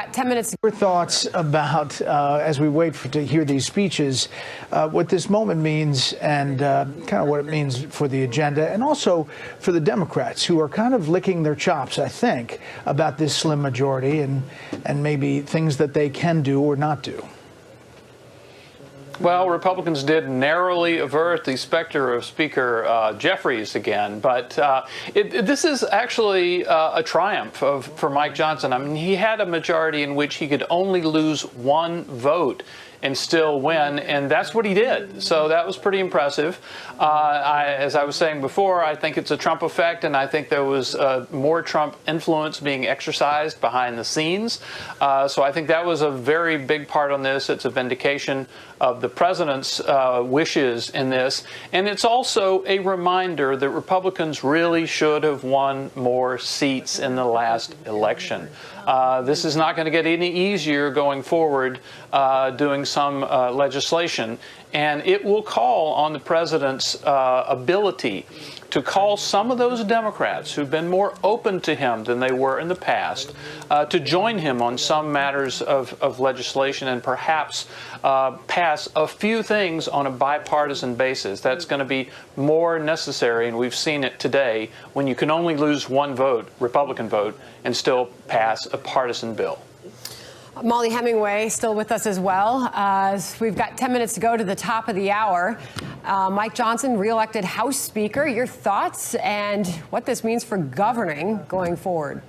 got 10 minutes. Your thoughts about, as we wait to hear these speeches, what this moment means and kind of what it means for the agenda, and also for the Democrats, who are kind of licking their chops, I think, about this slim majority and maybe things that they can do or not do. Well, Republicans did narrowly avert the specter of Speaker Jeffries again, but this is actually a triumph for Mike Johnson. I mean, he had a majority in which he could only lose one vote and still win, and that's what he did. So that was pretty impressive. As I was saying before, I think it's a Trump effect, and I think there was more Trump influence being exercised behind the scenes. So I think that was a very big part on this. It's a vindication of the president's wishes in this, and it's also a reminder that Republicans really should have won more seats in the last election. This is not going to get any easier going forward doing some legislation, and it will call on the president's ability to call some of those Democrats who've been more open to him than they were in the past to join him on some matters of legislation and perhaps pass a few things on a bipartisan basis. That's going to be more necessary, and we've seen it today when you can only lose one vote, Republican vote, and still pass a partisan bill. Molly Hemingway still with us as well. We've got 10 minutes to go to the top of the hour. Mike Johnson, reelected House Speaker. Your thoughts and what this means for governing going forward?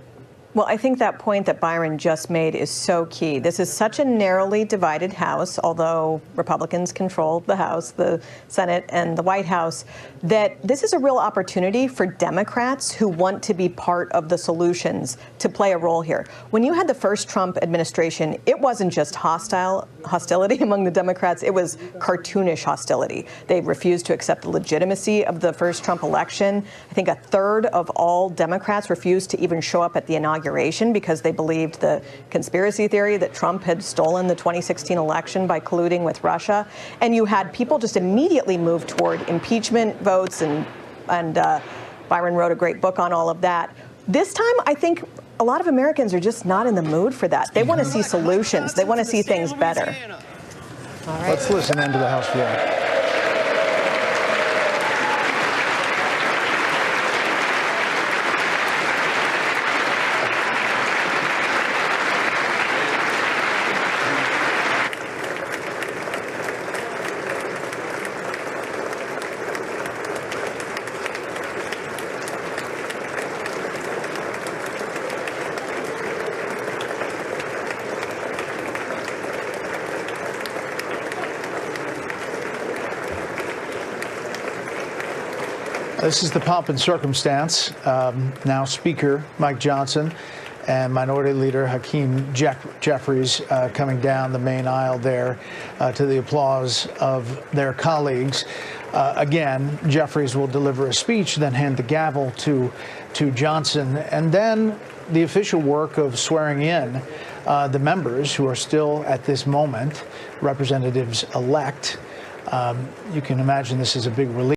Well, I think that point that Byron just made is so key. This is such a narrowly divided House, although Republicans control the House, the Senate, and the White House, that this is a real opportunity for Democrats who want to be part of the solutions to play a role here. When you had the first Trump administration, it wasn't just hostility among the Democrats, it was cartoonish hostility. They refused to accept the legitimacy of the first Trump election. I think a third of all Democrats refused to even show up at the inauguration because they believed the conspiracy theory that Trump had stolen the 2016 election by colluding with Russia. And you had people just immediately move toward impeachment votes, and Byron wrote a great book on all of that. This time, I think a lot of Americans are just not in the mood for that. They want to see solutions. They want to see things better. All right. Let's listen into the House floor. This is the pomp and circumstance. Now Speaker Mike Johnson and Minority Leader Hakeem Jeffries coming down the main aisle there to the applause of their colleagues. Again, Jeffries will deliver a speech, then hand the gavel to Johnson, and then the official work of swearing in the members who are still at this moment representatives-elect. You can imagine this is a big relief.